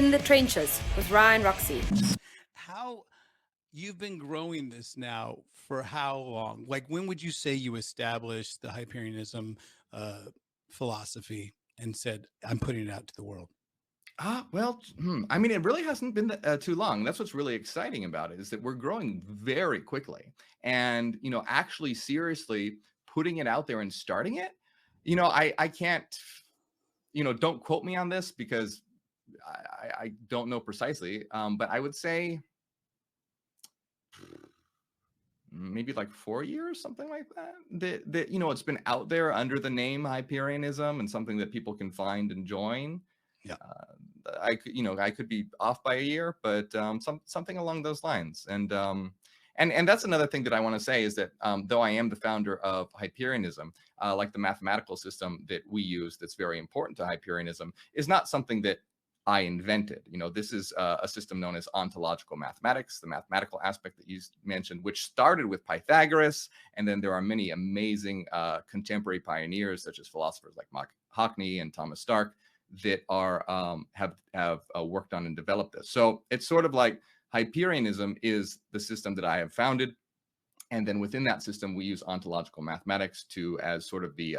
In the Trenches with Ryan Roxie. How you've been growing this now for how long? Like, when would you say you established the Hyperianism philosophy and said, I'm putting it out to the world? I mean, it really hasn't been too long. That's what's really exciting about it, is that we're growing very quickly, and actually seriously putting it out there and starting it. I can't, don't quote me on this because I don't know precisely, but I would say maybe like 4 years, something like that. That it's been out there under the name Hyperianism and something that people can find and join. Yeah. I could be off by a year, but something along those lines. And that's another thing that I want to say is that though I am the founder of Hyperianism, like the mathematical system that we use that's very important to Hyperianism is not something that I invented. This is a system known as ontological mathematics, the mathematical aspect that you mentioned, which started with Pythagoras. And then there are many amazing contemporary pioneers, such as philosophers like Hockney and Thomas Stark, that are have worked on and developed this. So it's sort of like Hyperianism is the system that I have founded, and then within that system we use ontological mathematics as sort of the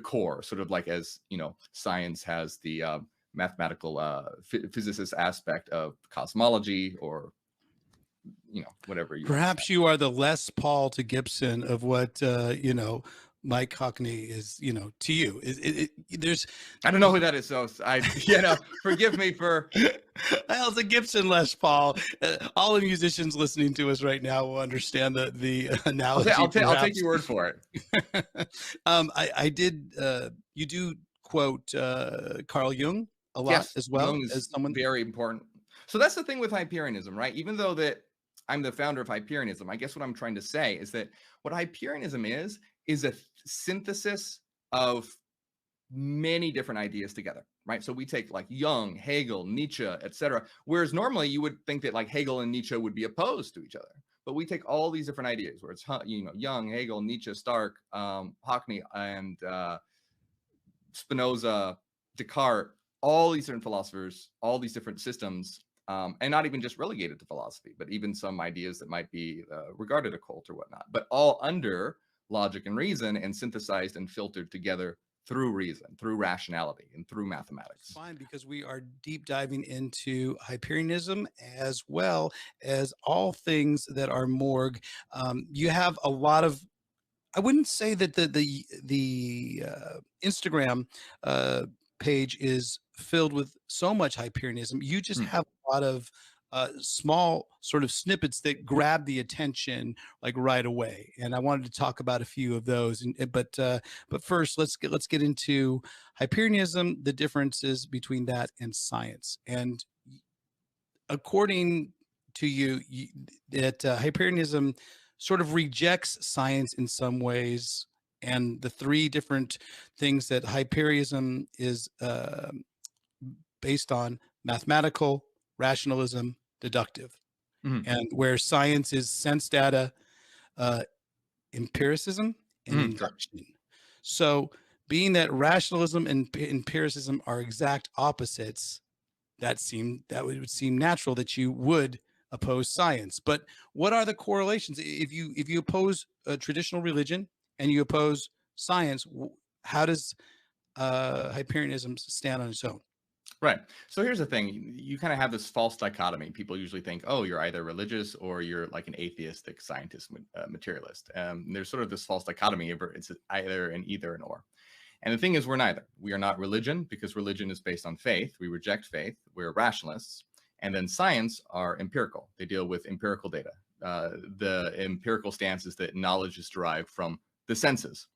core, sort of like as science has the mathematical physicist aspect of cosmology, or whatever you perhaps you are the Les Paul to Gibson of what Mike Hockney is, to you. There's, I don't know who that is, so forgive me for. Well, it's a Gibson Les Paul. All the musicians listening to us right now will understand the analogy. I'll take your word for it. I did. You do quote Carl Jung a lot, as well. Jung is someone very important. So that's the thing with Hyperianism, right? Even though that I'm the founder of Hyperianism, I guess what I'm trying to say is that what Hyperianism is a synthesis of many different ideas together, right? So we take like Jung, Hegel, Nietzsche, etc. Whereas normally you would think that like Hegel and Nietzsche would be opposed to each other, but we take all these different ideas where it's Jung, Hegel, Nietzsche, Stark, Hockney, and Spinoza, Descartes, all these different philosophers, all these different systems. And not even just relegated to philosophy, but even some ideas that might be regarded occult or whatnot, but all under logic and reason, and synthesized and filtered together through reason, through rationality, and through mathematics. It's fine, because we are deep diving into Hyperianism as well as all things that are Morgue. You have a lot of, I wouldn't say that the Instagram page is filled with so much Hyperianism. You just have a lot of small sort of snippets that grab the attention like right away, and I wanted to talk about a few of those. But first, let's get into Hyperianism, the differences between that and science. And according to you, that Hyperianism sort of rejects science in some ways, and the three different things that Hyperianism is based on: mathematical, rationalism, deductive. And where science is sense data, empiricism, and induction. So being that rationalism and empiricism are exact opposites, that would seem natural that you would oppose science. But what are the correlations? If you oppose a traditional religion and you oppose science, how does Hyperianism stand on its own? Right. So here's the thing. You kind of have this false dichotomy. People usually think, oh, you're either religious or you're like an atheistic scientist, materialist. There's sort of this false dichotomy. It's either an either and or. And the thing is, we're neither. We are not religion, because religion is based on faith. We reject faith. We're rationalists. And then science are empirical. They deal with empirical data. The empirical stance is that knowledge is derived from the senses.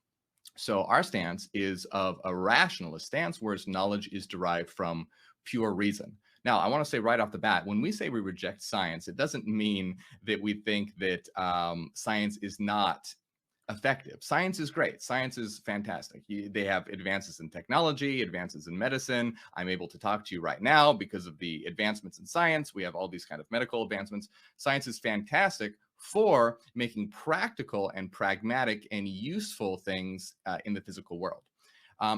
So our stance is of a rationalist stance, whereas knowledge is derived from pure reason. Now, I want to say right off the bat, when we say we reject science, it doesn't mean that we think that science is not effective. Science is great. Science is fantastic. They have advances in technology, advances in medicine. I'm able to talk to you right now because of the advancements in science. We have all these kind of medical advancements. Science is fantastic for making practical and pragmatic and useful things in the physical world.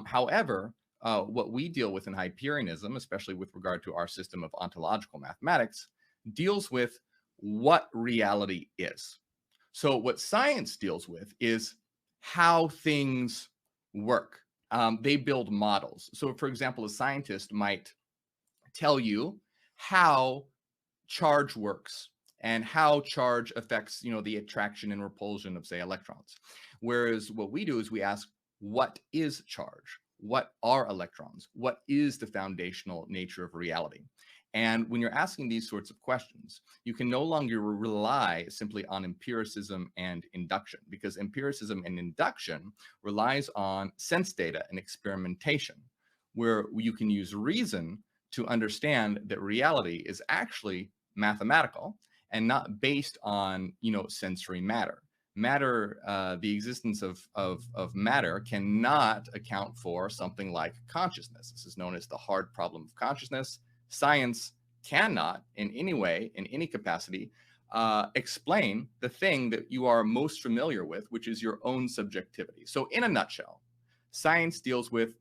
However, what we deal with in Hyperianism, especially with regard to our system of ontological mathematics, deals with what reality is. So what science deals with is how things work. They build models. So, for example, a scientist might tell you how charge works and how charge affects, the attraction and repulsion of, say, electrons. Whereas what we do is we ask, what is charge? What are electrons? What is the foundational nature of reality? And when you're asking these sorts of questions, you can no longer rely simply on empiricism and induction, because empiricism and induction relies on sense data and experimentation, where you can use reason to understand that reality is actually mathematical and not based on, sensory matter. The existence of matter cannot account for something like consciousness. This is known as the hard problem of consciousness. Science cannot in any way, in any capacity, explain the thing that you are most familiar with, which is your own subjectivity. So in a nutshell, science deals with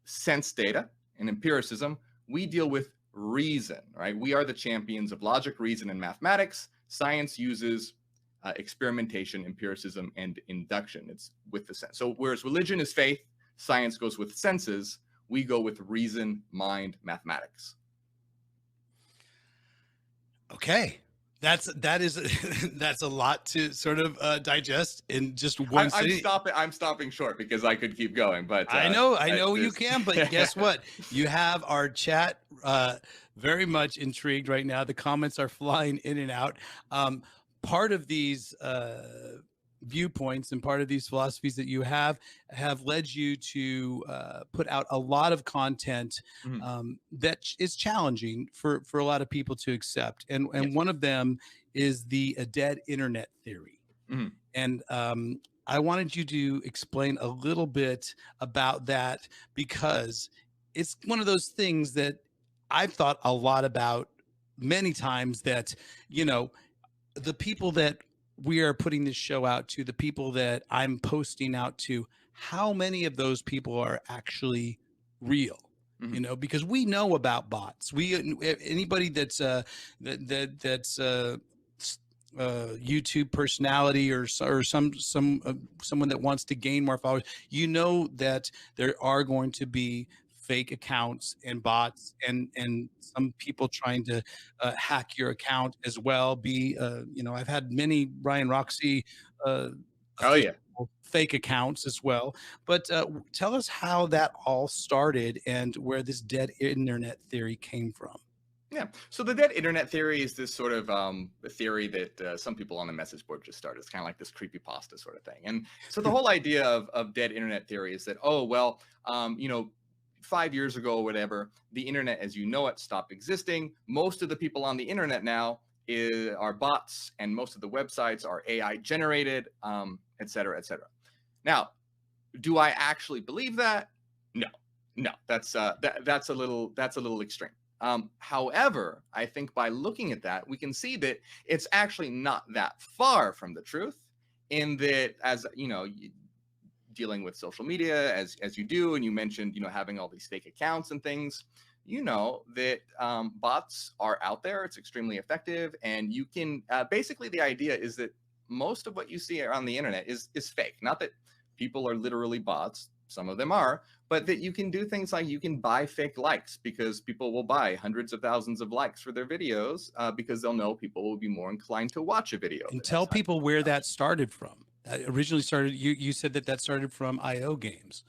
sense data and empiricism. We deal with reason, right? We are the champions of logic, reason, and mathematics. Science uses experimentation, empiricism, and induction. It's with the sense. So whereas religion is faith, science goes with senses, we go with reason, mind, mathematics. Okay. That's a lot to sort of digest in just one sitting. I'm stopping short because I could keep going, but I know you can, but guess what? You have our chat very much intrigued right now. The comments are flying in and out. Part of these viewpoints and part of these philosophies that you have led you to put out a lot of content that is challenging for a lot of people to accept. And Yes. One of them is the dead internet theory. And I wanted you to explain a little bit about that, because it's one of those things that I've thought a lot about many times, that, the people that we are putting this show out to, the people that I'm posting out to, how many of those people are actually real? Because we know about bots. Anybody that's YouTube personality or someone that wants to gain more followers, that there are going to be fake accounts and bots and some people trying to hack your account as well. I've had many Ryan Roxie fake accounts as well. But tell us how that all started and where this dead internet theory came from. Yeah. So the dead internet theory is this sort of theory that some people on the message board just started. It's kind of like this creepypasta sort of thing. And so the whole idea of dead internet theory is that, 5 years ago or whatever, the internet as you know it stopped existing. Most of the people on the internet now are bots, and most of the websites are AI generated, et cetera, et cetera. Now, do I actually believe that? No, that's a little extreme. However, I think by looking at that, we can see that it's actually not that far from the truth, in that, as dealing with social media as you do, and you mentioned, having all these fake accounts and things, that bots are out there. It's extremely effective, and you can basically, the idea is that most of what you see on the internet is fake. Not that people are literally bots, some of them are, but that you can do things like you can buy fake likes, because people will buy hundreds of thousands of likes for their videos because they'll know people will be more inclined to watch a video. And tell people where that started from. Originally started, you said that started from IO games.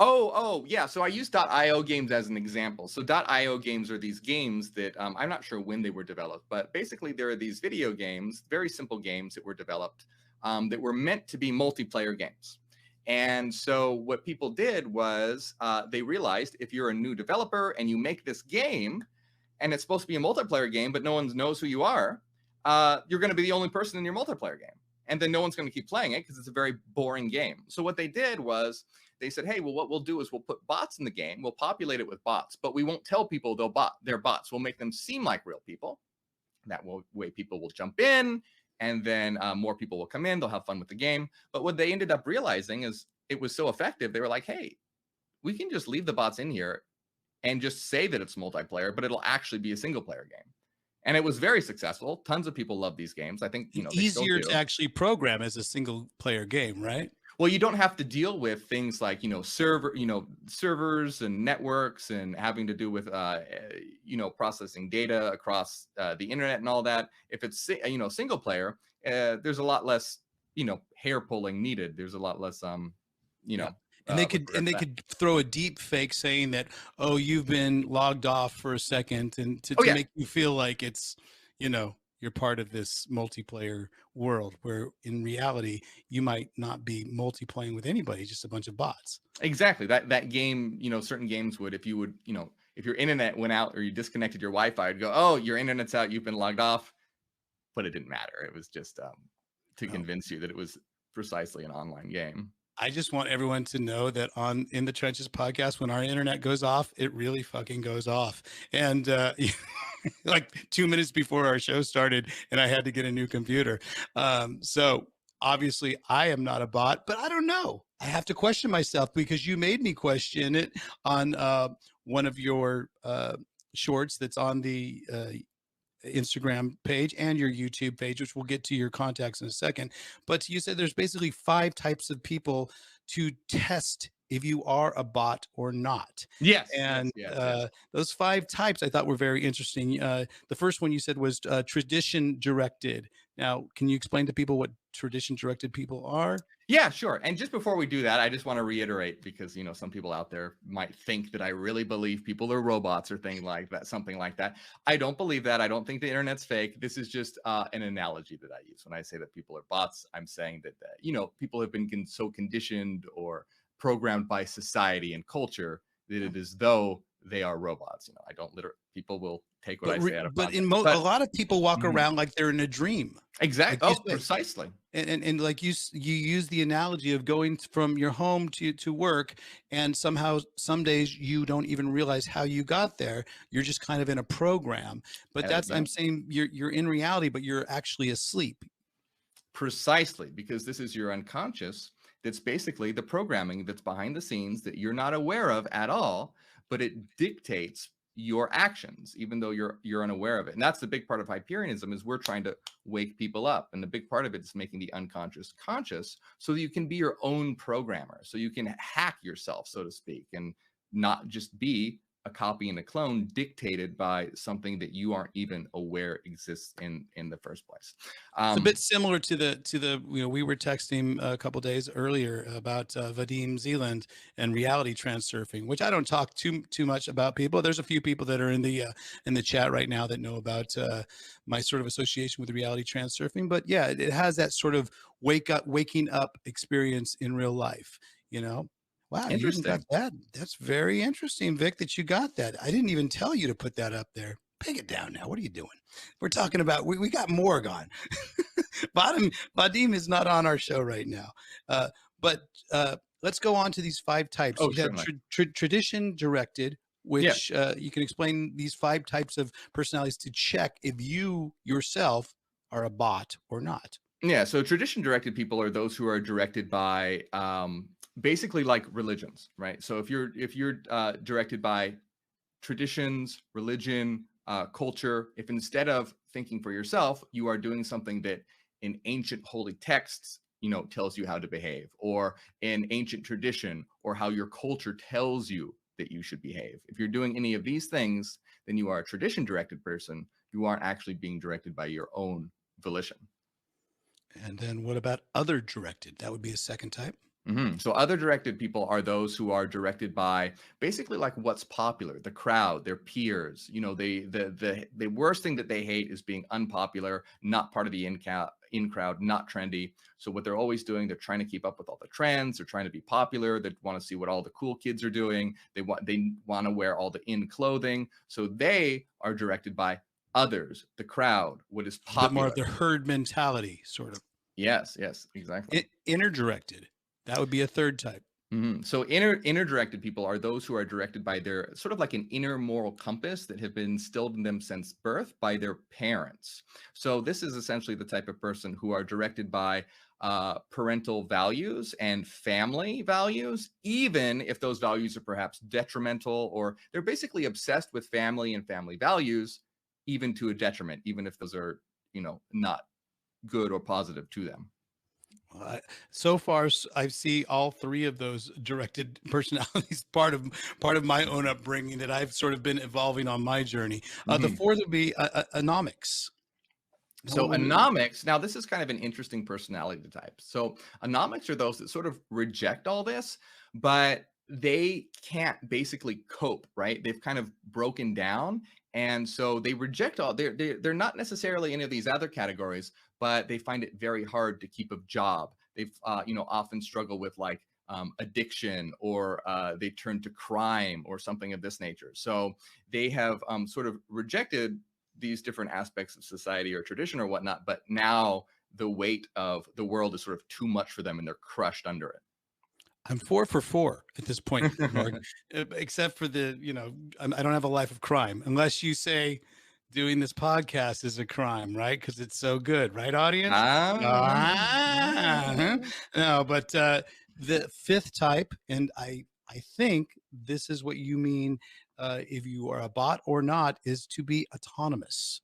Oh, yeah. So I use .io games as an example. So .io games are these games that I'm not sure when they were developed, but basically there are these video games, very simple games that were developed that were meant to be multiplayer games. And so what people did was they realized, if you're a new developer and you make this game and it's supposed to be a multiplayer game, but no one knows who you are, you're going to be the only person in your multiplayer game. And then no one's going to keep playing it because it's a very boring game. So what they did was they said, hey, well, what we'll do is we'll put bots in the game. We'll populate it with bots, but we won't tell people they're bots. We'll make them seem like real people. That way people will jump in, and then more people will come in. They'll have fun with the game. But what they ended up realizing is it was so effective. They were like, hey, we can just leave the bots in here and just say that it's multiplayer, but it'll actually be a single player game. And it was very successful. Tons of people love these games. I think, they still Easier do. to actually program as a single player game, right? Well, you don't have to deal with things like, servers and networks and having to do with, processing data across the internet and all that. If it's, single player, there's a lot less, hair pulling needed. There's a lot less, Yeah. And they could throw a deep fake saying that, oh, you've been logged off for a second, and to make you feel like it's, you're part of this multiplayer world, where in reality you might not be multiplaying with anybody, just a bunch of bots. Exactly. That game, certain games would, if your internet went out or you disconnected your Wi-Fi, it'd go, oh, your internet's out, you've been logged off. But it didn't matter. It was just to convince you that it was precisely an online game. I just want everyone to know that on In the Trenches podcast, when our internet goes off, it really fucking goes off. And like 2 minutes before our show started, and I had to get a new computer. So obviously I am not a bot, but I don't know. I have to question myself, because you made me question it on one of your shorts that's on the Instagram page and your YouTube page, which we'll get to your contacts in a second. But you said there's basically 5 types of people to test if you are a bot or not. Yes. And yes. those 5 types I thought were very interesting. The first one you said was tradition directed. Now, can you explain to people what tradition directed people are? Yeah, sure. And just before we do that, I just want to reiterate, because, some people out there might think that I really believe people are robots or something like that. I don't believe that. I don't think the internet's fake. This is just an analogy that I use. When I say that people are bots, I'm saying that, people have been so conditioned or programmed by society and culture that it is though they are robots. I don't people will take what I say out of context. But a lot of people walk around like they're in a dream. Exactly. Like precisely. And like you use the analogy of going from your home to work, and somehow some days you don't even realize how you got there. You're just kind of in a program. But I'm saying you're in reality, but you're actually asleep. Precisely, because this is your unconscious. That's basically the programming that's behind the scenes that you're not aware of at all, but it dictates your actions, even though you're unaware of it. And that's the big part of Hyperianism, is we're trying to wake people up. And the big part of it is making the unconscious conscious, so that you can be your own programmer, so you can hack yourself, so to speak, and not just be a copy and a clone dictated by something that you aren't even aware exists in the first place. It's a bit similar to the we were texting a couple days earlier about Vadim Zealand and reality transurfing, which I don't talk too much about people. There's a few people that are in the chat right now that know about my sort of association with reality transurfing. But yeah, it has that sort of waking up experience in real life. Wow, you even got that. That's very interesting, Vic, that you got that. I didn't even tell you to put that up there. Peg it down now. What are you doing? We're talking about, we got Morgue on. Vadim is not on our show right now. But let's go on to these 5 types. Oh, you have tradition directed, which you can explain these 5 types of personalities to check if you yourself are a bot or not. Yeah, so tradition directed people are those who are directed by basically like religions, right? So if you're directed by traditions, religion, culture, if instead of thinking for yourself, you are doing something that in ancient holy texts, tells you how to behave, or in ancient tradition, or how your culture tells you that you should behave. If you're doing any of these things, then you are a tradition directed person. You aren't actually being directed by your own volition. And then what about other directed? That would be a second type. So other directed people are those who are directed by basically like what's popular, the crowd, their peers. The worst thing that they hate is being unpopular, not part of the in crowd, not trendy. So what they're always doing, they're trying to keep up with all the trends. They're trying to be popular. They want to see what all the cool kids are doing. They want to wear all the in clothing. So they are directed by others, the crowd, what is popular. A bit more of the herd mentality, sort of. Yes, exactly. Inner directed. That would be a third type. So inner directed people are those who are directed by their sort of like an inner moral compass that have been instilled in them since birth by their parents. So this is essentially the type of person who are directed by parental values and family values, even if those values are perhaps detrimental, or they're basically obsessed with family and family values, even to a detriment, even if those are, not good or positive to them. So far, I see all three of those directed personalities part of my own upbringing that I've sort of been evolving on my journey. The fourth would be anomics. So anomics, now this is kind of an interesting personality type. So anomics are those that sort of reject all this, but they can't basically cope, right? They've kind of broken down. And so they reject all, they're not necessarily any of these other categories, but they find it very hard to keep a job. They've, often struggle with like addiction, or they turn to crime or something of this nature. So they have sort of rejected these different aspects of society or tradition or whatnot, but now the weight of the world is sort of too much for them and they're crushed under it. I'm 4 for 4 at this point, Morgue, except for the, I don't have a life of crime, unless you say doing this podcast is a crime, right? Because it's so good, right, audience? No, but the fifth type, and I think this is what you mean, if you are a bot or not, is to be autonomous.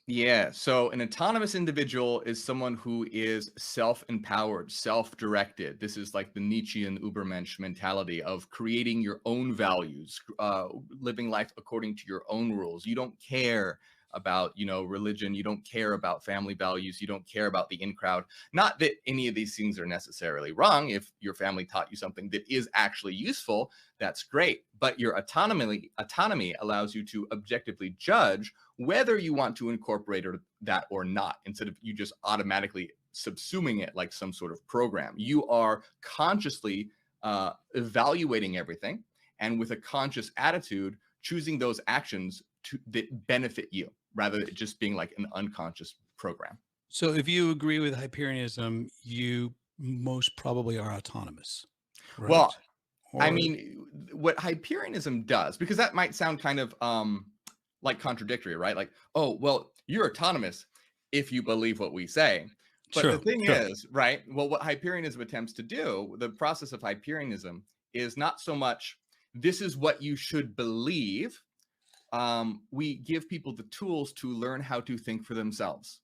Yeah. So an autonomous individual is someone who is self-empowered, self-directed. This is like the Nietzschean Übermensch mentality of creating your own values, living life according to your own rules. You don't care about, religion. You don't care about family values. You don't care about the in crowd. Not that any of these things are necessarily wrong. If your family taught you something that is actually useful, that's great. But your autonomy allows you to objectively judge whether you want to incorporate that or not, instead of you just automatically subsuming it like some sort of program. You are consciously evaluating everything, and with a conscious attitude, choosing those actions that benefit you, rather than just being like an unconscious program. So if you agree with Hyperianism, you most probably are autonomous, correct? Well, I mean, what Hyperianism does, because that might sound kind of like contradictory, right? Like, oh, well, you're autonomous if you believe what we say. But the thing is, right? Well, what Hyperianism attempts to do, the process of Hyperianism, is not so much this is what you should believe. We give people the tools to learn how to think for themselves.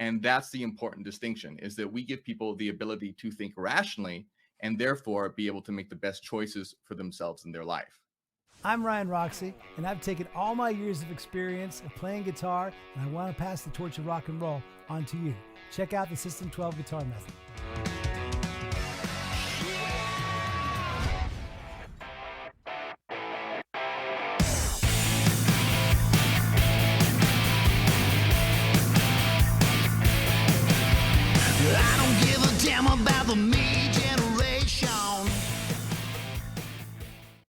And that's the important distinction, is that we give people the ability to think rationally and therefore be able to make the best choices for themselves in their life. I'm Ryan Roxie, and I've taken all my years of experience of playing guitar, and I want to pass the torch of rock and roll on to you. Check out the System 12 guitar method. I don't give a damn about the me.